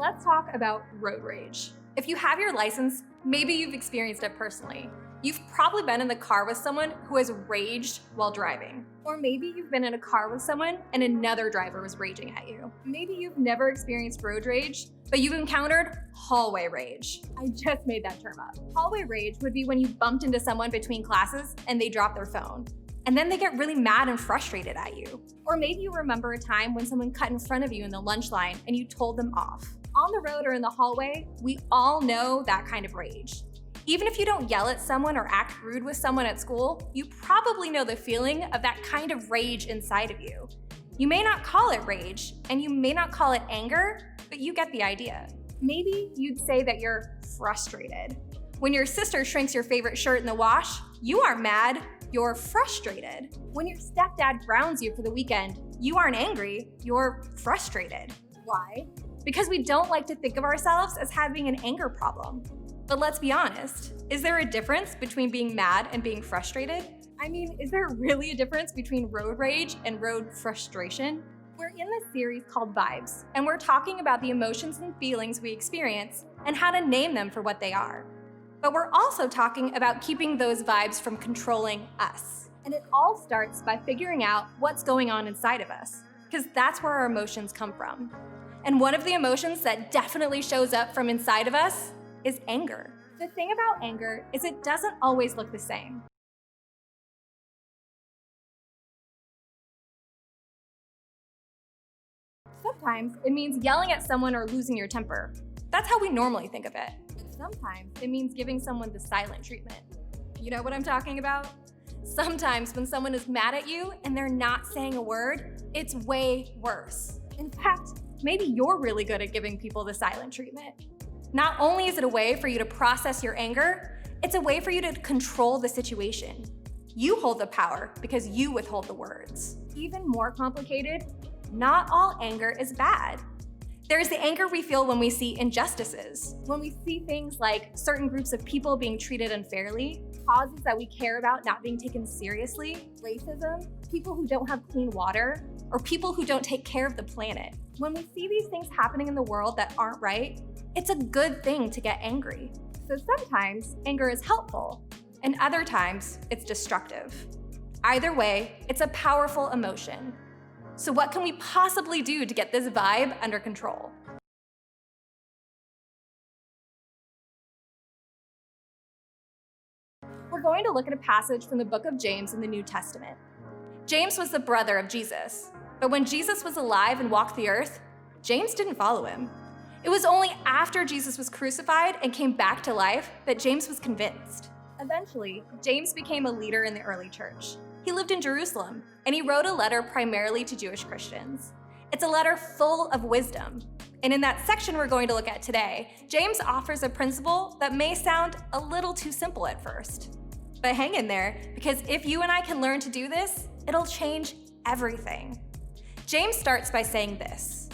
let's talk about road rage. If you have your license, maybe you've experienced it personally. You've probably been in the car with someone who has raged while driving. Or maybe you've been in a car with someone and another driver was raging at you. Maybe you've never experienced road rage, but you've encountered hallway rage. I just made that term up. Hallway rage would be when you bumped into someone between classes and they drop their phone. And then they get really mad and frustrated at you. Or maybe you remember a time when someone cut in front of you in the lunch line and you told them off. On the road or in the hallway, we all know that kind of rage. Even if you don't yell at someone or act rude with someone at school, you probably know the feeling of that kind of rage inside of you. You may not call it rage, and you may not call it anger, but you get the idea. Maybe you'd say that you're frustrated. When your sister shrinks your favorite shirt in the wash, you aren't mad, you're frustrated. When your stepdad grounds you for the weekend, you aren't angry, you're frustrated. Why? Because we don't like to think of ourselves as having an anger problem. But let's be honest, is there a difference between being mad and being frustrated? I mean, is there really a difference between road rage and road frustration? We're in this series called Vibes, and we're talking about the emotions and feelings we experience and how to name them for what they are. But we're also talking about keeping those vibes from controlling us. And it all starts by figuring out what's going on inside of us, because that's where our emotions come from. And one of the emotions that definitely shows up from inside of us is anger. The thing about anger is it doesn't always look the same. Sometimes it means yelling at someone or losing your temper. That's how we normally think of it. Sometimes it means giving someone the silent treatment. You know what I'm talking about? Sometimes when someone is mad at you and they're not saying a word, it's way worse. In fact, maybe you're really good at giving people the silent treatment. Not only is it a way for you to process your anger, it's a way for you to control the situation. You hold the power because you withhold the words. Even more complicated, not all anger is bad. There's the anger we feel when we see injustices, when we see things like certain groups of people being treated unfairly, causes that we care about not being taken seriously, racism, people who don't have clean water, or people who don't take care of the planet. When we see these things happening in the world that aren't right, it's a good thing to get angry. So sometimes anger is helpful, and other times it's destructive. Either way, it's a powerful emotion. So what can we possibly do to get this vibe under control? We're going to look at a passage from the book of James in the New Testament. James was the brother of Jesus, but when Jesus was alive and walked the earth, James didn't follow him. It was only after Jesus was crucified and came back to life that James was convinced. Eventually, James became a leader in the early church. He lived in Jerusalem, and he wrote a letter primarily to Jewish Christians. It's a letter full of wisdom. And in that section we're going to look at today, James offers a principle that may sound a little too simple at first. But hang in there, because if you and I can learn to do this, it'll change everything. James starts by saying this: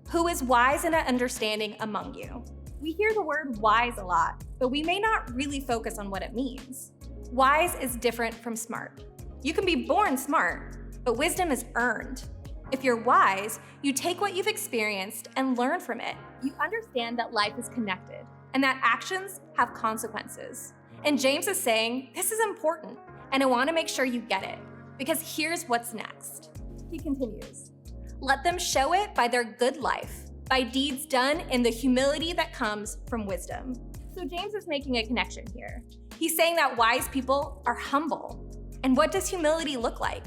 "Who is wise and understanding among you?" We hear the word wise a lot, but we may not really focus on what it means. Wise is different from smart. You can be born smart, but wisdom is earned. If you're wise, you take what you've experienced and learn from it. You understand that life is connected and that actions have consequences. And James is saying, this is important, and I want to make sure you get it, because here's what's next. He continues, "Let them show it by their good life, by deeds done in the humility that comes from wisdom." So James is making a connection here. He's saying that wise people are humble. And what does humility look like?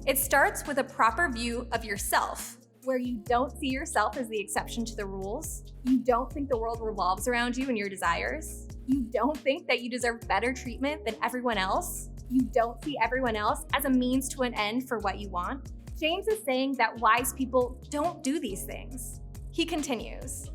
It starts with a proper view of yourself, where you don't see yourself as the exception to the rules. You don't think the world revolves around you and your desires. You don't think that you deserve better treatment than everyone else. You don't see everyone else as a means to an end for what you want. James is saying that wise people don't do these things. He continues,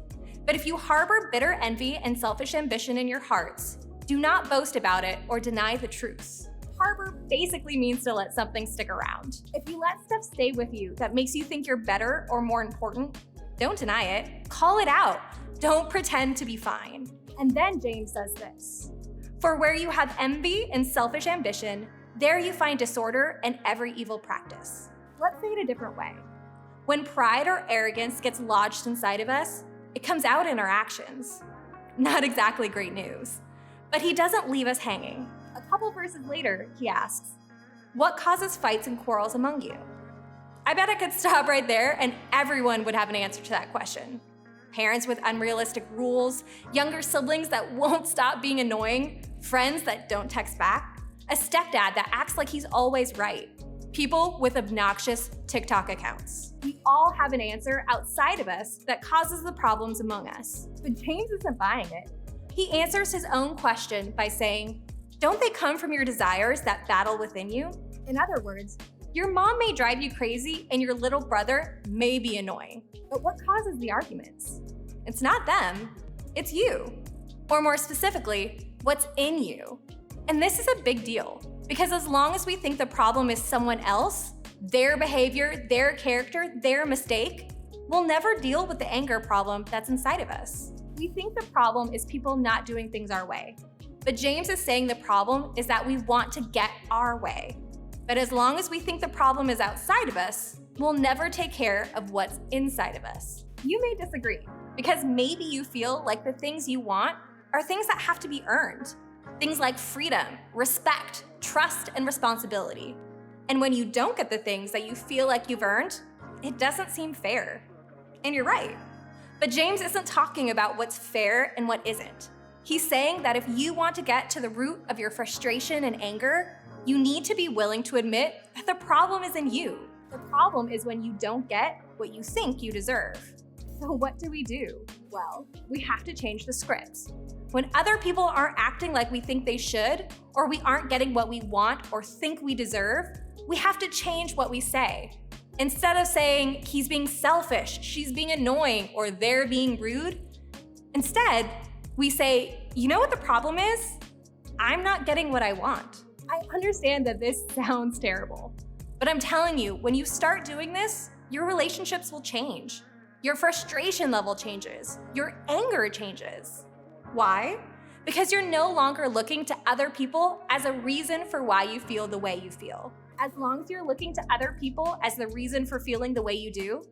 "But if you harbor bitter envy and selfish ambition in your hearts, do not boast about it or deny the truth." Harbor basically means to let something stick around. If you let stuff stay with you that makes you think you're better or more important, don't deny it. Call it out. Don't pretend to be fine. And then James says this: "For where you have envy and selfish ambition, there you find disorder and every evil practice." Let's say it a different way. When pride or arrogance gets lodged inside of us, It comes out in our actions. Not exactly great news. But he doesn't leave us hanging. A couple verses later, he asks, "What causes fights and quarrels among you?" I bet I could stop right there and everyone would have an answer to that question. Parents with unrealistic rules, younger siblings that won't stop being annoying, friends that don't text back, a stepdad that acts like he's always right, people with obnoxious TikTok accounts. We all have an answer outside of us that causes the problems among us. But James isn't buying it. He answers his own question by saying, "Don't they come from your desires that battle within you?" In other words, your mom may drive you crazy and your little brother may be annoying. But what causes the arguments? It's not them, it's you. Or more specifically, what's in you. And this is a big deal, because as long as we think the problem is someone else, their behavior, their character, their mistake, we'll never deal with the anger problem that's inside of us. We think the problem is people not doing things our way. But James is saying the problem is that we want to get our way. But as long as we think the problem is outside of us, we'll never take care of what's inside of us. You may disagree, because maybe you feel like the things you want are things that have to be earned. Things like freedom, respect, trust, and responsibility. And when you don't get the things that you feel like you've earned, it doesn't seem fair. And you're right. But James isn't talking about what's fair and what isn't. He's saying that if you want to get to the root of your frustration and anger, you need to be willing to admit that the problem is in you. The problem is when you don't get what you think you deserve. So what do? Well, we have to change the script. When other people aren't acting like we think they should, or we aren't getting what we want or think we deserve, we have to change what we say. Instead of saying, "He's being selfish, she's being annoying, or they're being rude," instead, we say, "You know what the problem is? I'm not getting what I want." I understand that this sounds terrible, but I'm telling you, when you start doing this, your relationships will change. Your frustration level changes. Your anger changes. Why? Because you're no longer looking to other people as a reason for why you feel the way you feel. As long as you're looking to other people as the reason for feeling the way you do,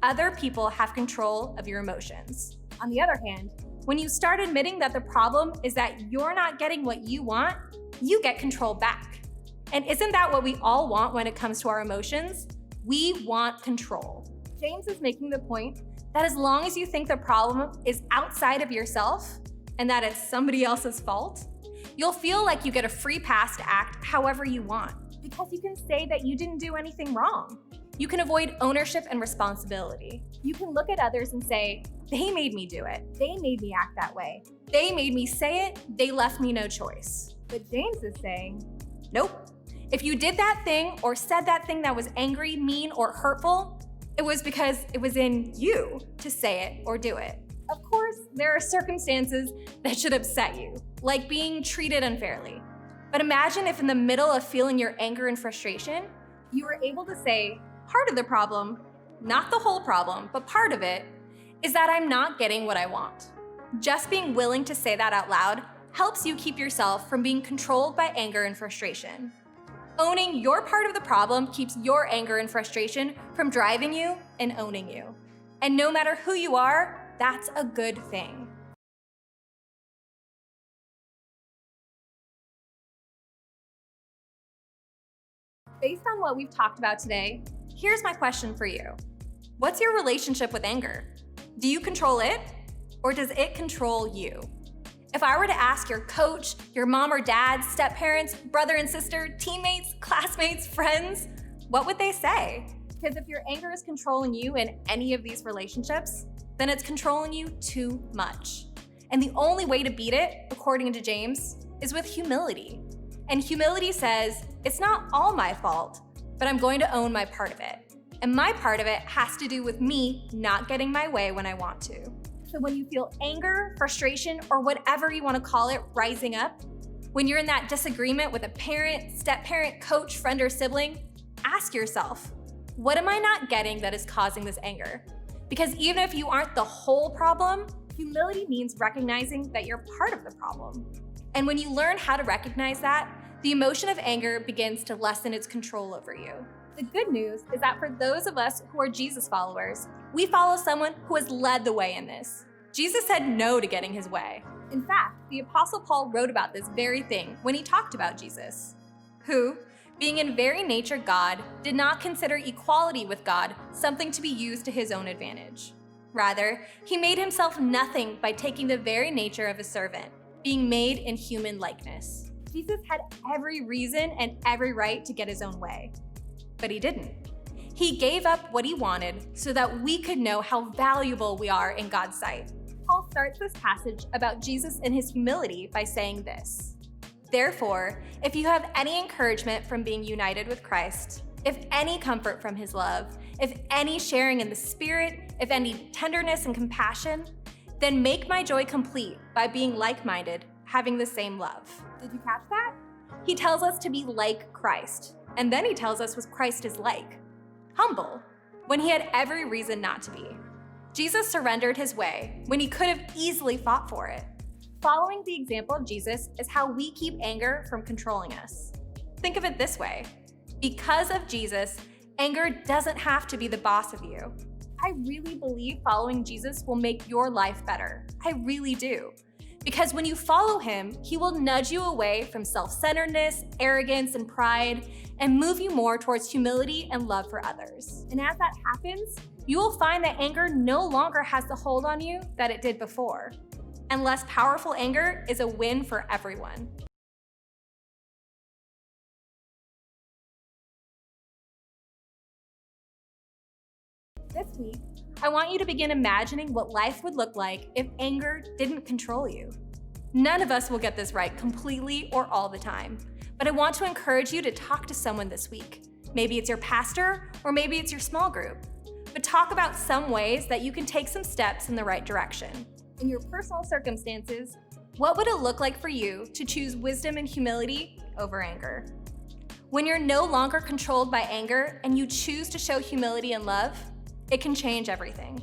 other people have control of your emotions. On the other hand, when you start admitting that the problem is that you're not getting what you want, you get control back. And isn't that what we all want when it comes to our emotions? We want control. James is making the point that as long as you think the problem is outside of yourself and that it's somebody else's fault, you'll feel like you get a free pass to act however you want, because you can say that you didn't do anything wrong. You can avoid ownership and responsibility. You can look at others and say, "They made me do it. They made me act that way. They made me say it. They left me no choice." But James is saying, nope. If you did that thing or said that thing that was angry, mean, or hurtful, it was because it was in you to say it or do it. Of course, there are circumstances that should upset you, like being treated unfairly. But imagine if in the middle of feeling your anger and frustration, you were able to say, part of the problem, not the whole problem, but part of it, is that I'm not getting what I want. Just being willing to say that out loud helps you keep yourself from being controlled by anger and frustration. Owning your part of the problem keeps your anger and frustration from driving you and owning you. And no matter who you are, that's a good thing. Based on what we've talked about today, here's my question for you. What's your relationship with anger? Do you control it, or does it control you? If I were to ask your coach, your mom or dad, step-parents, brother and sister, teammates, classmates, friends, what would they say? Because if your anger is controlling you in any of these relationships, then it's controlling you too much. And the only way to beat it, according to James, is with humility. And humility says, it's not all my fault, but I'm going to own my part of it. And my part of it has to do with me not getting my way when I want to. So when you feel anger, frustration, or whatever you want to call it rising up, when you're in that disagreement with a parent, step-parent, coach, friend, or sibling, ask yourself, what am I not getting that is causing this anger? Because even if you aren't the whole problem, humility means recognizing that you're part of the problem. And when you learn how to recognize that, the emotion of anger begins to lessen its control over you. The good news is that for those of us who are Jesus followers, we follow someone who has led the way in this. Jesus said no to getting his way. In fact, the Apostle Paul wrote about this very thing when he talked about Jesus, who, being in very nature God, did not consider equality with God something to be used to his own advantage. Rather, he made himself nothing by taking the very nature of a servant, being made in human likeness. Jesus had every reason and every right to get his own way, but he didn't. He gave up what he wanted so that we could know how valuable we are in God's sight. Paul starts this passage about Jesus and his humility by saying this: "Therefore, if you have any encouragement from being united with Christ, if any comfort from his love, if any sharing in the Spirit, if any tenderness and compassion, then make my joy complete by being like-minded, having the same love." Did you catch that? He tells us to be like Christ, and then he tells us what Christ is like: humble, when he had every reason not to be. Jesus surrendered his way when he could have easily fought for it. Following the example of Jesus is how we keep anger from controlling us. Think of it this way: because of Jesus, anger doesn't have to be the boss of you. I really believe following Jesus will make your life better. I really do. Because when you follow him, he will nudge you away from self-centeredness, arrogance, and pride, and move you more towards humility and love for others. And as that happens, you will find that anger no longer has the hold on you that it did before. And less powerful anger is a win for everyone. This week, I want you to begin imagining what life would look like if anger didn't control you. None of us will get this right completely or all the time, but I want to encourage you to talk to someone this week. Maybe it's your pastor, or maybe it's your small group. But talk about some ways that you can take some steps in the right direction. In your personal circumstances, what would it look like for you to choose wisdom and humility over anger? When you're no longer controlled by anger and you choose to show humility and love, it can change everything.